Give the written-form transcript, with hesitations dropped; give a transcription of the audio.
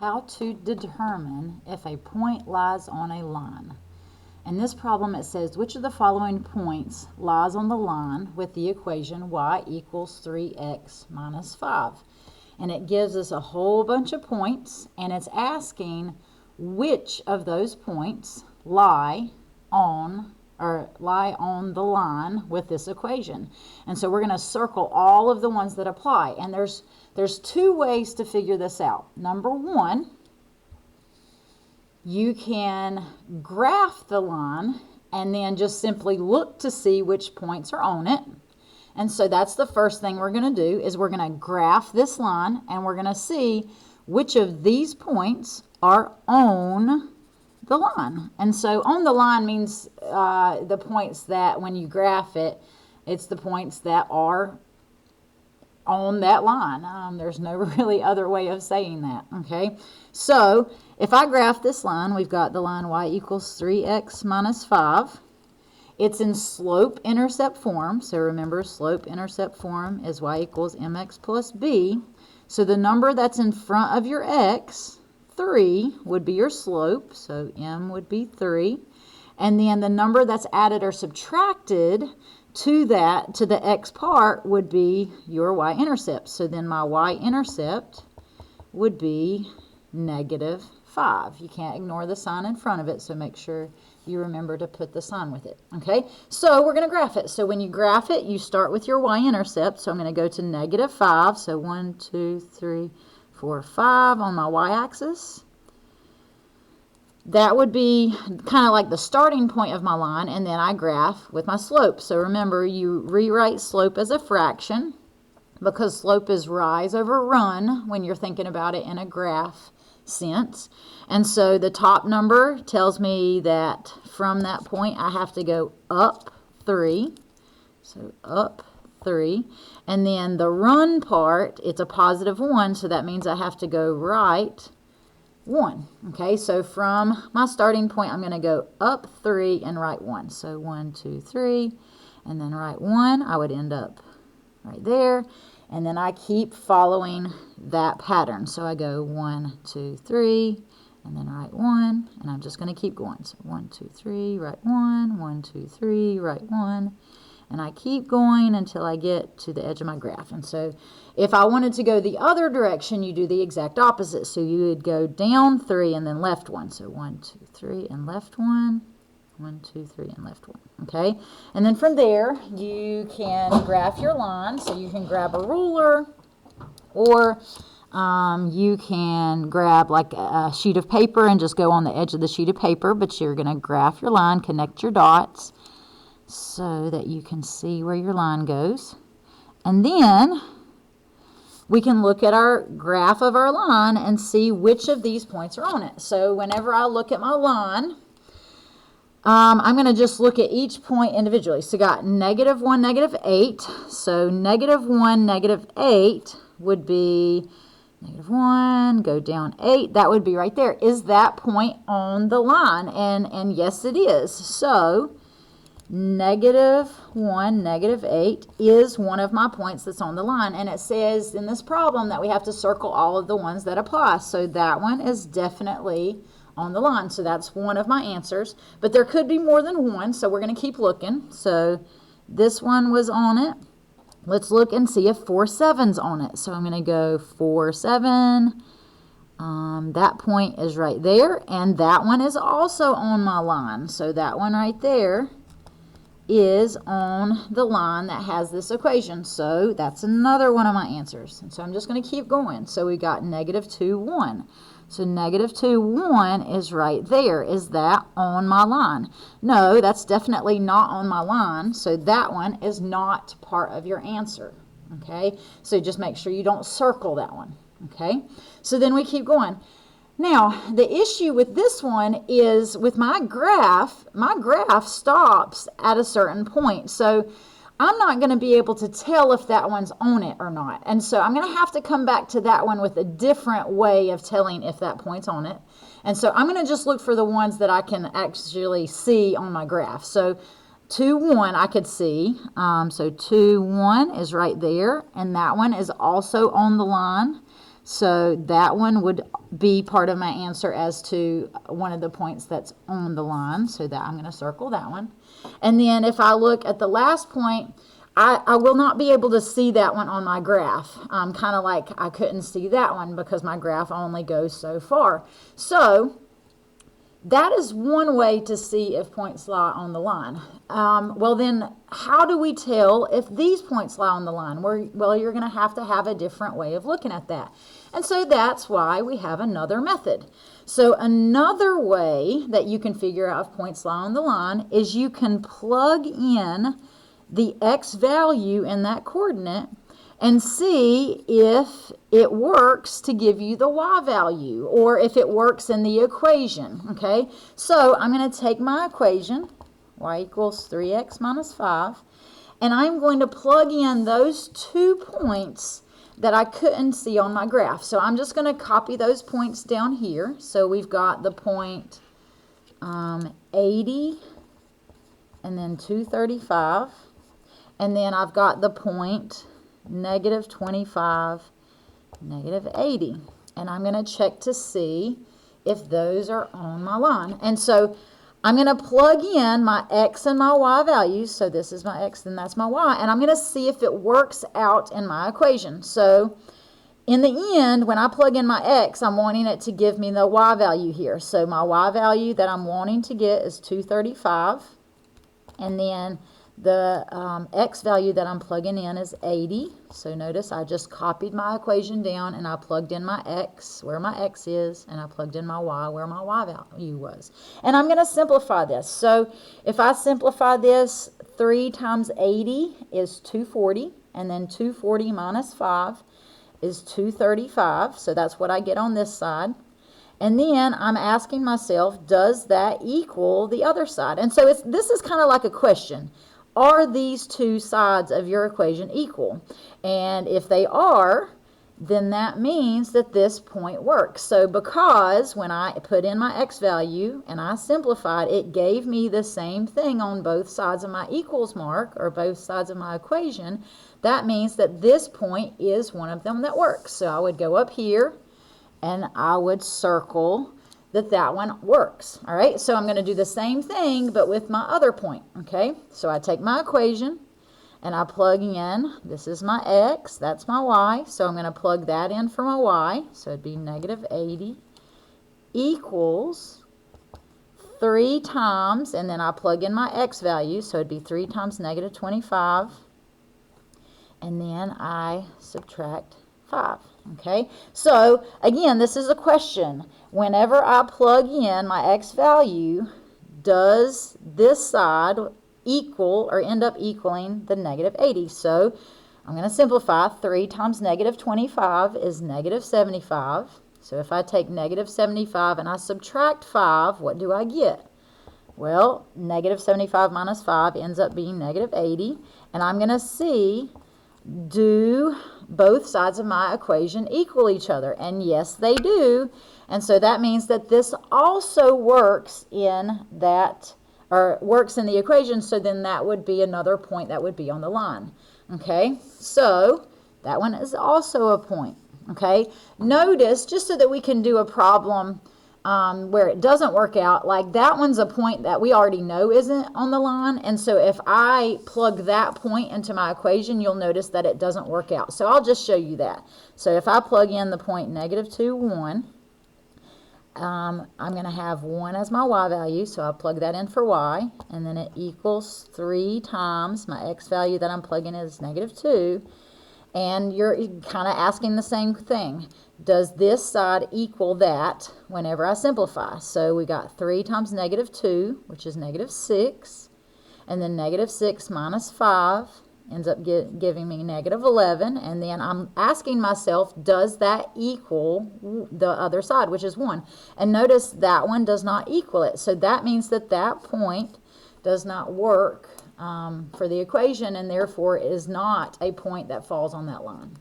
how to determine if a point lies on a line. In this problem it says which of the following points lies on the line with the equation y equals 3x minus 5. And it gives us a whole bunch of points, and it's asking which of those points lie on the line with this equation. And so we're going to circle all of the ones that apply. And there's two ways to figure this out. Number one, you can graph the line and then just simply look to see which points are on it. And so that's the first thing we're going to do, is we're going to graph this line and we're going to see which of these points are on the line. And so on the line means the points that when you graph it, it's the points that are on that line. There's no really other way of saying that, okay? So if I graph this line, we've got the line y equals 3x minus 5. It's in slope-intercept form. So remember, slope-intercept form is y equals mx plus b. So the number that's in front of your x, 3, would be your slope. So m would be 3. And then the number that's added or subtracted to the x part, would be your y-intercept. So then my y-intercept would be negative 5. You can't ignore the sign in front of it, so make sure you remember to put the sign with it. Okay, so we're going to graph it. So when you graph it, you start with your y-intercept. So I'm going to go to negative 5. So 1, 2, 3, 4, 5 on my y-axis. That would be kind of like the starting point of my line, and then I graph with my slope. So remember, you rewrite slope as a fraction because slope is rise over run when you're thinking about it in a graph sense. And so the top number tells me that from that point I have to go up 3. So up 3. And then the run part, it's a positive 1, so that means I have to go right 1. Okay, so from my starting point, I'm going to go up 3 and right 1. So 1, 2, 3, and then right 1. I would end up right there. And then I keep following that pattern. So I go 1, 2, 3, and then right 1. And I'm just going to keep going. So 1, 2, 3, right 1, 1, 2, 3, right 1. And I keep going until I get to the edge of my graph. And so if I wanted to go the other direction, you do the exact opposite. So you would go down 3 and then left 1. So 1, 2, 3, and left 1. 1, 2, 3, and left 1. Okay? And then from there, you can graph your line. So you can grab a ruler, or you can grab like a sheet of paper and just go on the edge of the sheet of paper. But you're going to graph your line, connect your dots, so that you can see where your line goes. And then we can look at our graph of our line and see which of these points are on it. So whenever I look at my line, I'm going to just look at each point individually. So got negative 1, negative 8. So negative 1, negative 8 would be negative 1, go down 8. That would be right there. Is that point on the line? And yes, it is. So negative 1, negative 8 is one of my points that's on the line. And it says in this problem that we have to circle all of the ones that apply. So that one is definitely on the line. So that's one of my answers. But there could be more than one, so we're going to keep looking. So this one was on it. Let's look and see if 4, 7's on it. So I'm going to go 4, 7. That point is right there. And that one is also on my line. So that one right there is on the line that has this equation. So that's another one of my answers. And so I'm just going to keep going. So we got negative 2, 1. So negative 2, 1 is right there. Is that on my line? No, that's definitely not on my line. So that one is not part of your answer. Okay, so just make sure you don't circle that one. Okay, so then we keep going. Now, the issue with this one is with my graph stops at a certain point. So I'm not going to be able to tell if that one's on it or not. And so I'm going to have to come back to that one with a different way of telling if that point's on it. And so I'm going to just look for the ones that I can actually see on my graph. So 2, 1 I could see. So 2, 1 is right there. And that one is also on the line. So that one would be part of my answer as to one of the points that's on the line. So that I'm going to circle that one. And then if I look at the last point, I will not be able to see that one on my graph. Kind of like I couldn't see that one because my graph only goes so far. So that is one way to see if points lie on the line. Well, then how do we tell if these points lie on the line? Well, you're going to have a different way of looking at that. And so that's why we have another method. So another way that you can figure out if points lie on the line is you can plug in the x value in that coordinate and see if it works to give you the y value or if it works in the equation, okay? So I'm going to take my equation, y equals 3x minus 5, and I'm going to plug in those 2 points that I couldn't see on my graph. So I'm just going to copy those points down here. So we've got the point 80 and then 235. And then I've got the point negative 25, negative 80. And I'm going to check to see if those are on my line. And so I'm going to plug in my x and my y values. So this is my x and that's my y. And I'm going to see if it works out in my equation. So in the end, when I plug in my x, I'm wanting it to give me the y value here. So my y value that I'm wanting to get is 235. And then the x value that I'm plugging in is 80. So notice I just copied my equation down and I plugged in my x where my x is, and I plugged in my y where my y value was. And I'm going to simplify this. So if I simplify this, 3 times 80 is 240, and then 240 minus 5 is 235. So that's what I get on this side. And then I'm asking myself, does that equal the other side? And so this is kind of like a question. Are these 2 sides of your equation equal? And if they are, then that means that this point works. So because when I put in my x value and I simplified, it gave me the same thing on both sides of my equals mark, or both sides of my equation, that means that this point is one of them that works. So I would go up here and I would circle that one works. All right, so I'm going to do the same thing but with my other point. Okay, so I take my equation and I plug in, this is my x, that's my y, so I'm going to plug that in for my y, so it'd be negative 80 equals 3 times, and then I plug in my x value, so it'd be 3 times negative 25, and then I subtract 5. Okay, so again, this is a question. Whenever I plug in my x value, does this side equal or end up equaling the negative 80? So I'm going to simplify. 3 times negative 25 is negative 75. So if I take negative 75 and I subtract 5, what do I get? Well, negative 75 minus 5 ends up being negative 80. And I'm going to see, do both sides of my equation equal each other? And yes, they do. And so that means that this also works in that, or works in the equation, so then that would be another point that would be on the line. Okay, so that one is also a point. Okay, notice, just so that we can do a problem where it doesn't work out, like that one's a point that we already know isn't on the line, and so if I plug that point into my equation, you'll notice that it doesn't work out. So I'll just show you that. So if I plug in the point negative 2, 1, I'm going to have 1 as my y value, so I'll plug that in for y, and then it equals 3 times my x value that I'm plugging in is negative 2, and you're kind of asking the same thing. Does this side equal that whenever I simplify? So we got 3 times negative 2, which is negative 6, and then negative 6 minus 5 ends up giving me negative 11, and then I'm asking myself, does that equal the other side, which is 1? And notice that one does not equal it, so that means that that point does not work for the equation, and therefore is not a point that falls on that line.